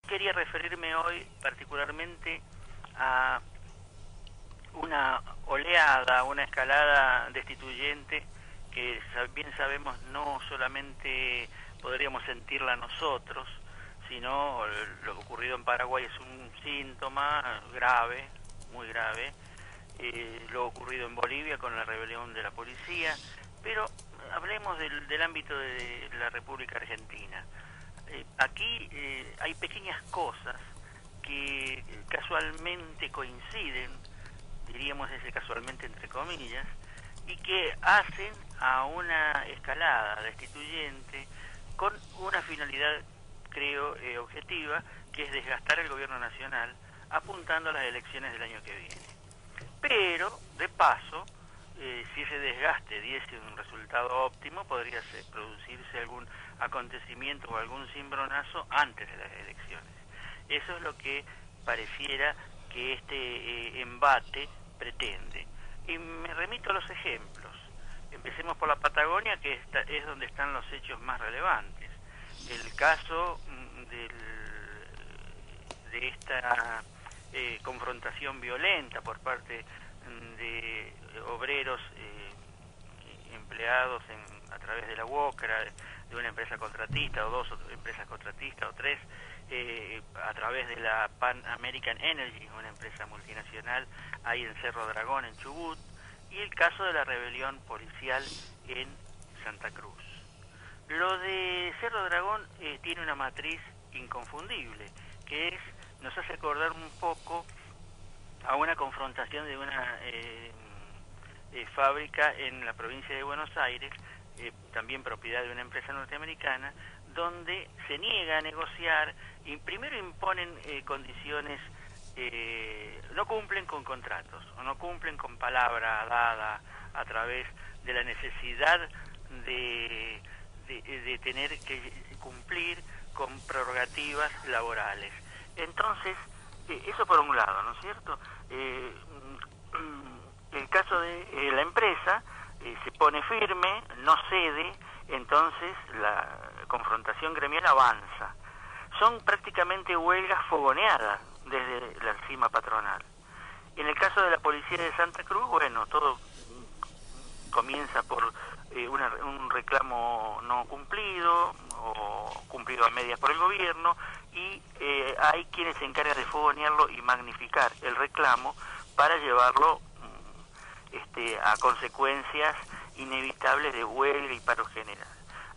quería referirme hoy particularmente a una oleada, una escalada destituyente que bien sabemos no solamente podríamos sentirla nosotros, sino lo ocurrido en Paraguay es un síntoma grave, muy grave, lo ocurrido en Bolivia con la rebelión de la policía, pero hablemos del ámbito de la República Argentina. Aquí hay pequeñas cosas que casualmente coinciden, diríamos ese casualmente entre comillas, y que hacen a una escalada destituyente con una finalidad, creo, objetiva, que es desgastar el gobierno nacional apuntando a las elecciones del año que viene. Pero, de paso, si ese desgaste diese un resultado óptimo, podría producirse algún acontecimiento o algún cimbronazo antes de las elecciones. Eso es lo que pareciera que este embate pretende. Y me remito a los ejemplos. Empecemos por la Patagonia, que es donde están los hechos más relevantes. El caso de esta confrontación violenta por parte de obreros empleados a través de la UOCRA, de una empresa contratista o dos empresas contratistas o tres, a través de la Pan American Energy, una empresa multinacional ahí en Cerro Dragón, en Chubut, y el caso de la rebelión policial en Santa Cruz. Lo de Cerro Dragón tiene una matriz inconfundible, que nos hace acordar un poco a una confrontación de una fábrica en la provincia de Buenos Aires, también propiedad de una empresa norteamericana, donde se niega a negociar y primero imponen condiciones, no cumplen con contratos o no cumplen con palabra dada a través de la necesidad de tener que cumplir con prerrogativas laborales. Entonces, eso por un lado, ¿no es cierto? El caso de la empresa se pone firme, no cede, entonces la confrontación gremial avanza. Son prácticamente huelgas fogoneadas desde la cima patronal. En el caso de la policía de Santa Cruz, bueno, todo comienza por un reclamo no cumplido o cumplido a medias por el gobierno, y hay quienes se encargan de fogonearlo y magnificar el reclamo para llevarlo a consecuencias inevitables de huelga y paro general.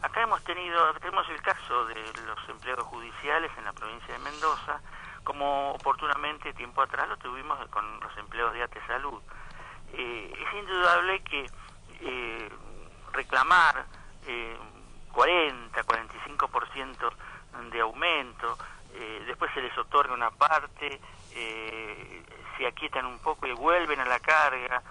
Acá tenemos el caso de los empleados judiciales en la provincia de Mendoza, como oportunamente tiempo atrás lo tuvimos con los empleados de ATE Salud. Es indudable que reclamar 40-45% de aumento, después se les otorga una parte, se aquietan un poco y vuelven a la carga.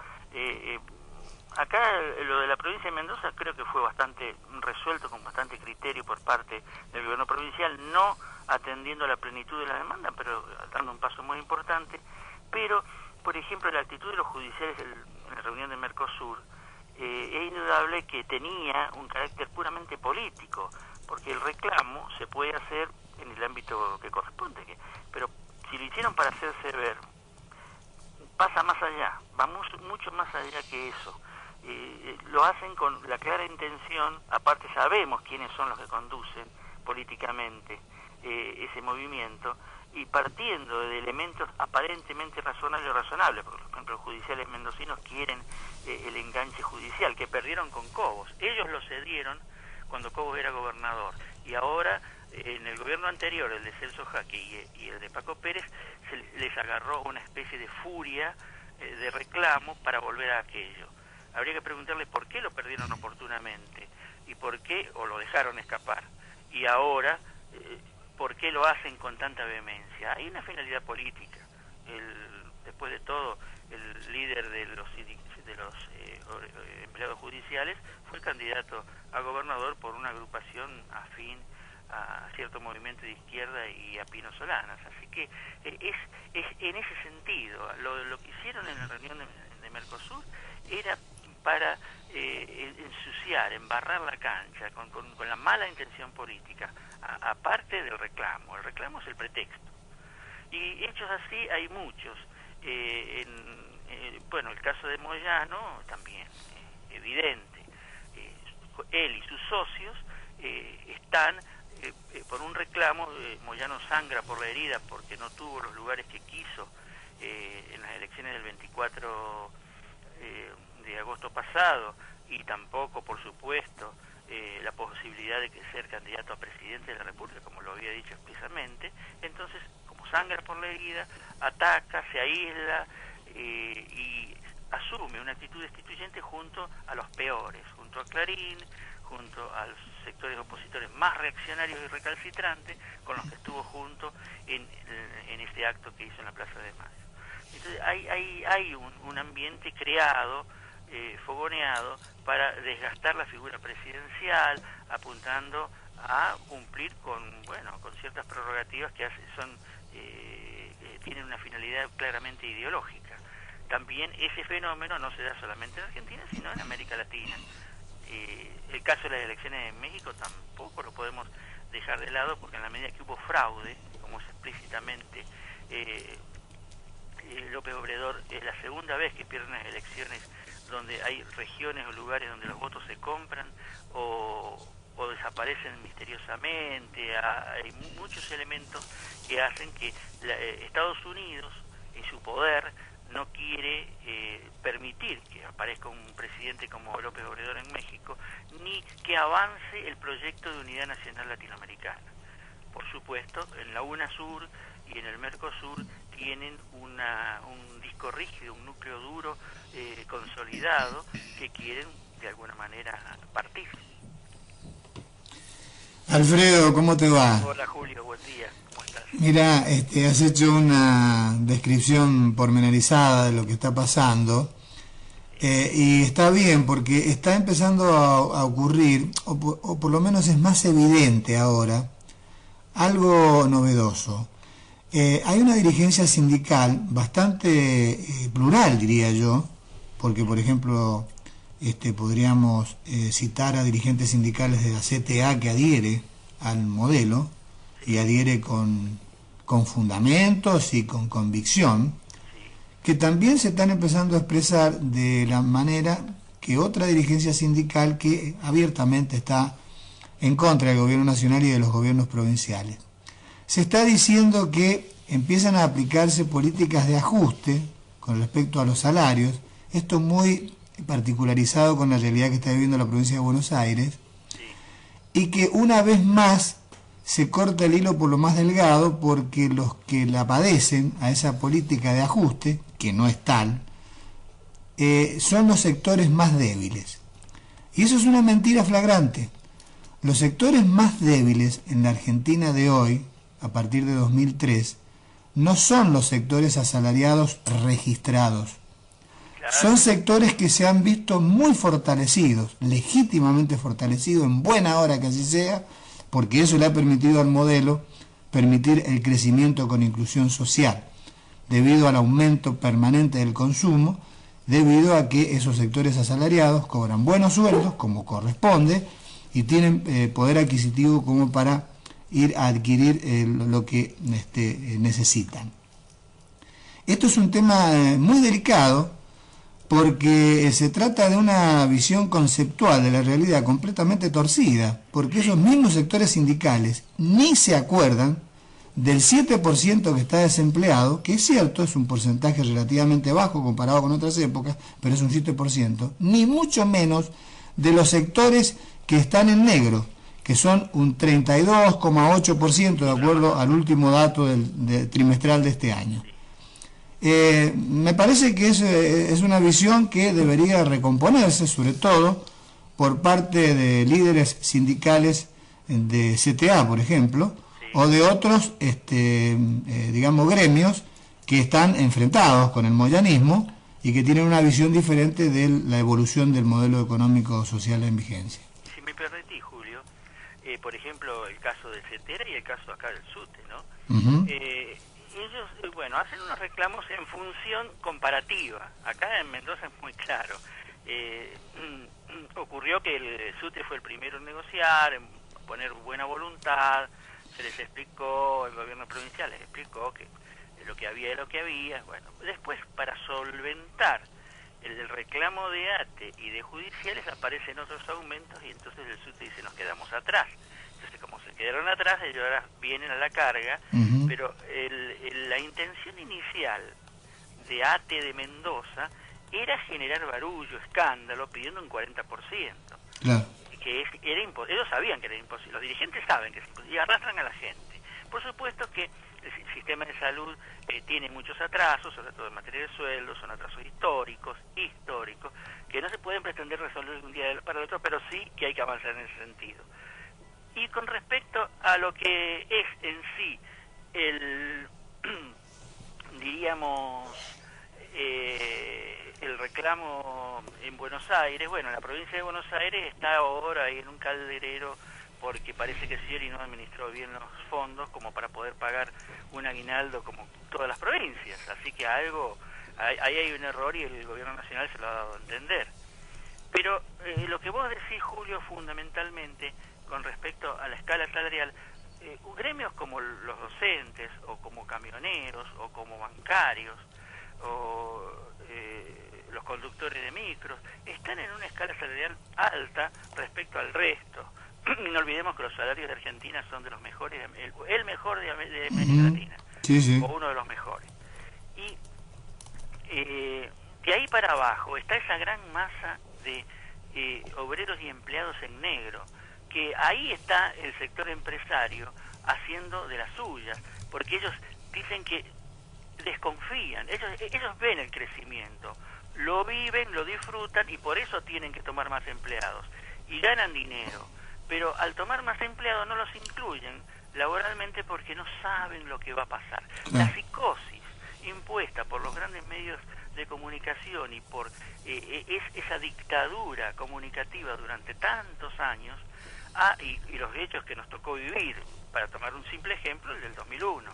Acá lo de la provincia de Mendoza creo que fue bastante resuelto con bastante criterio por parte del gobierno provincial, no atendiendo a la plenitud de la demanda, pero dando un paso muy importante. Pero, por ejemplo, la actitud de los judiciales en la reunión de Mercosur es indudable que tenía un carácter puramente político, porque el reclamo se puede hacer en el ámbito que corresponde, pero si lo hicieron para hacerse ver, pasa más allá, va mucho más allá que eso. Lo hacen con la clara intención, aparte sabemos quiénes son los que conducen políticamente ese movimiento, y partiendo de elementos aparentemente razonables o razonables. Por ejemplo, los judiciales mendocinos quieren el enganche judicial, que perdieron con Cobos. Ellos lo cedieron cuando Cobos era gobernador, y ahora en el gobierno anterior, el de Celso Jaque y el de Paco Pérez, les agarró una especie de furia de reclamo para volver a aquello. Habría que preguntarle por qué lo perdieron oportunamente y por qué, o lo dejaron escapar, y ahora por qué lo hacen con tanta vehemencia. Hay una finalidad política. Después de todo, el líder de los empleados judiciales fue el candidato a gobernador por una agrupación afín a cierto movimiento de izquierda y a Pino Solanas. Así que es en ese sentido, lo que hicieron en la reunión de Mercosur era para ensuciar, embarrar la cancha con la mala intención política, aparte del reclamo. El reclamo es el pretexto. Y hechos así hay muchos. Bueno, el caso de Moyano también, evidente. Él y sus socios están por un reclamo. Moyano sangra por la herida porque no tuvo los lugares que quiso en las elecciones del 24 de agosto pasado, y tampoco, por supuesto, la posibilidad de ser candidato a presidente de la República, como lo había dicho expresamente. Entonces, como sangra por la herida, ataca, se aísla y asume una actitud destituyente junto a los peores, junto a Clarín, junto a los sectores opositores más reaccionarios y recalcitrantes, con los que estuvo junto en este acto que hizo en la Plaza de Mayo. Entonces hay un ambiente creado, fogoneado, para desgastar la figura presidencial, apuntando a cumplir con ciertas prerrogativas que tienen una finalidad claramente ideológica. También ese fenómeno no se da solamente en Argentina, sino en América Latina. El caso de las elecciones en México tampoco lo podemos dejar de lado, porque en la medida que hubo fraude, como es explícitamente López Obrador, es la segunda vez que pierden las elecciones donde hay regiones o lugares donde los votos se compran o desaparecen misteriosamente. Hay muchos elementos que hacen que Estados Unidos, en su poder, no quiere permitir que aparezca un presidente como López Obrador en México, ni que avance el proyecto de unidad nacional latinoamericana. Por supuesto, en la UNASUR y en el Mercosur tienen un disco rígido, un núcleo duro, consolidado, que quieren de alguna manera partir. Alfredo, ¿cómo te va? Hola Julio, buen día, ¿cómo estás? Mira, has hecho una descripción pormenorizada de lo que está pasando, y está bien porque está empezando a ocurrir, o por lo menos es más evidente ahora, algo novedoso. Hay una dirigencia sindical bastante plural, diría yo, porque por ejemplo podríamos citar a dirigentes sindicales de la CTA que adhiere al modelo y adhiere con fundamentos y con convicción, que también se están empezando a expresar de la manera que otra dirigencia sindical que abiertamente está en contra del gobierno nacional y de los gobiernos provinciales. Se está diciendo que empiezan a aplicarse políticas de ajuste con respecto a los salarios, esto muy particularizado con la realidad que está viviendo la provincia de Buenos Aires, y que una vez más se corta el hilo por lo más delgado, porque los que la padecen a esa política de ajuste, que no es tal, son los sectores más débiles. Y eso es una mentira flagrante. Los sectores más débiles en la Argentina de hoy, a partir de 2003, no son los sectores asalariados registrados. Son sectores que se han visto muy fortalecidos, legítimamente fortalecidos, en buena hora que así sea, porque eso le ha permitido al modelo permitir el crecimiento con inclusión social, debido al aumento permanente del consumo, debido a que esos sectores asalariados cobran buenos sueldos, como corresponde, y tienen poder adquisitivo como para ir a adquirir lo que necesitan. Esto es un tema muy delicado, porque se trata de una visión conceptual de la realidad completamente torcida, porque esos mismos sectores sindicales ni se acuerdan del 7% que está desempleado, que es cierto, es un porcentaje relativamente bajo comparado con otras épocas, pero es un 7%, ni mucho menos de los sectores que están en negro, que son un 32,8% de acuerdo al último dato del trimestral de este año. Me parece que es una visión que debería recomponerse, sobre todo por parte de líderes sindicales de CTA, por ejemplo, o de otros, digamos, gremios que están enfrentados con el moyanismo y que tienen una visión diferente de la evolución del modelo económico social en vigencia. Si me permitís, Julio, por ejemplo, el caso del CETERA y el caso acá del SUTE, ¿no? Ellos, hacen unos reclamos en función comparativa. Acá en Mendoza es muy claro. ocurrió que el SUTE fue el primero en negociar, en poner buena voluntad, se les explicó, el gobierno provincial les explicó que lo que había era lo que había. Bueno, después, para solventar el reclamo de ATE y de judiciales, aparecen otros aumentos y entonces el SUTE dice nos quedamos atrás. Entonces, como se quedaron atrás, ellos ahora vienen a la carga, pero la intención inicial de ATE de Mendoza era generar barullo, escándalo, pidiendo un 40%. Claro. Que era ellos sabían que era imposible, los dirigentes saben que es imposible, y arrastran a la gente. Por supuesto que el sistema de salud tiene muchos atrasos, sobre todo en materia de sueldos, son atrasos históricos, que no se pueden pretender resolver de un día para el otro, pero sí que hay que avanzar en ese sentido. Y con respecto a lo que es en sí el, diríamos, el reclamo en Buenos Aires, bueno, la provincia de Buenos Aires está ahora ahí en un calderero porque parece que Scioli no administró bien los fondos como para poder pagar un aguinaldo como todas las provincias, así que algo, ahí hay un error y el gobierno nacional se lo ha dado a entender. Pero lo que vos decís, Julio, fundamentalmente, con respecto a la escala salarial, gremios como los docentes, o como camioneros, o como bancarios, o los conductores de micros, están en una escala salarial alta respecto al resto. No olvidemos que los salarios de Argentina son de los mejores, el mejor de América Latina, o uno de los mejores. Y de ahí para abajo está esa gran masa de obreros y empleados en negro, que ahí está el sector empresario haciendo de las suyas, porque ellos dicen que desconfían, ellos ven el crecimiento, lo viven, lo disfrutan y por eso tienen que tomar más empleados y ganan dinero, pero al tomar más empleados no los incluyen laboralmente porque no saben lo que va a pasar. La psicosis impuesta por los grandes medios de comunicación y por esa dictadura comunicativa durante tantos años, y los hechos que nos tocó vivir, para tomar un simple ejemplo, el del 2001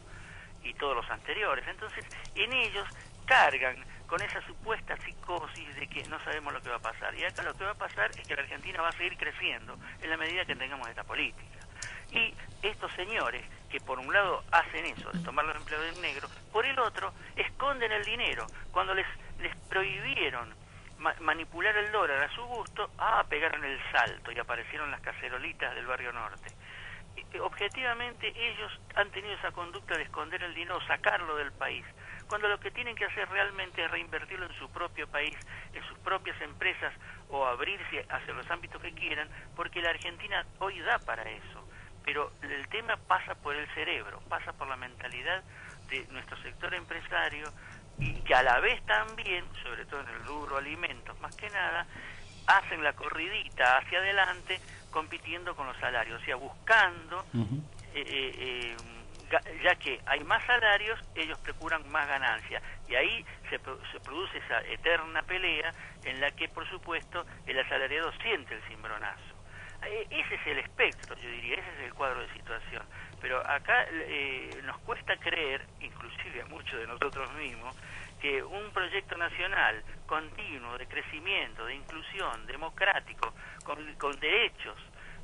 y todos los anteriores. Entonces, en ellos cargan con esa supuesta psicosis de que no sabemos lo que va a pasar. Y acá lo que va a pasar es que la Argentina va a seguir creciendo en la medida que tengamos esta política. Y estos señores, que por un lado hacen eso, de tomar los empleados en negro, por el otro, esconden el dinero. Cuando les prohibieron manipular el dólar a su gusto, pegaron el salto y aparecieron las cacerolitas del Barrio Norte. Objetivamente ellos han tenido esa conducta de esconder el dinero, sacarlo del país, cuando lo que tienen que hacer realmente es reinvertirlo en su propio país, en sus propias empresas, o abrirse hacia los ámbitos que quieran, porque la Argentina hoy da para eso. Pero el tema pasa por el cerebro, pasa por la mentalidad de nuestro sector empresario, y que a la vez también, sobre todo en el rubro alimentos, más que nada, hacen la corridita hacia adelante compitiendo con los salarios, o sea, buscando, ya que hay más salarios, ellos procuran más ganancias, y ahí se produce esa eterna pelea en la que, por supuesto, el asalariado siente el cimbronazo. Ese es el espectro, yo diría, ese es el cuadro de situación. Pero acá nos cuesta creer, inclusive a muchos de nosotros mismos, que un proyecto nacional continuo de crecimiento, de inclusión, democrático, con derechos,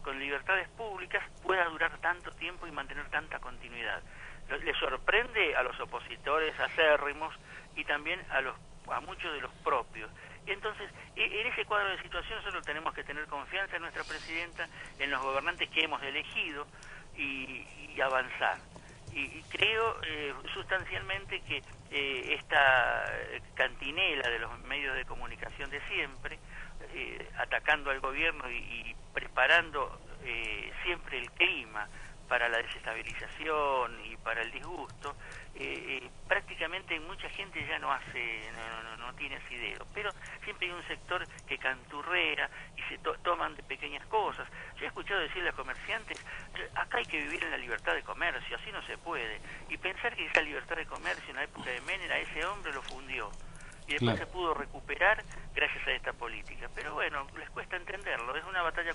con libertades públicas, pueda durar tanto tiempo y mantener tanta continuidad. Le sorprende a los opositores acérrimos y también a muchos de los propios. Entonces, en ese cuadro de situación nosotros tenemos que tener confianza en nuestra presidenta, en los gobernantes que hemos elegido y avanzar. Y creo sustancialmente que esta cantinela de los medios de comunicación de siempre, atacando al gobierno y preparando siempre el clima para la desestabilización y para el disgusto, prácticamente mucha gente ya no tiene asidero, pero siempre hay un sector que canturrea y se toman de pequeñas cosas. Yo he escuchado decirle a comerciantes, acá hay que vivir en la libertad de comercio, así no se puede, y pensar que esa libertad de comercio en la época de Menem a ese hombre lo fundió y después se pudo recuperar gracias a esta política, pero bueno, les cuesta entenderlo, es una batalla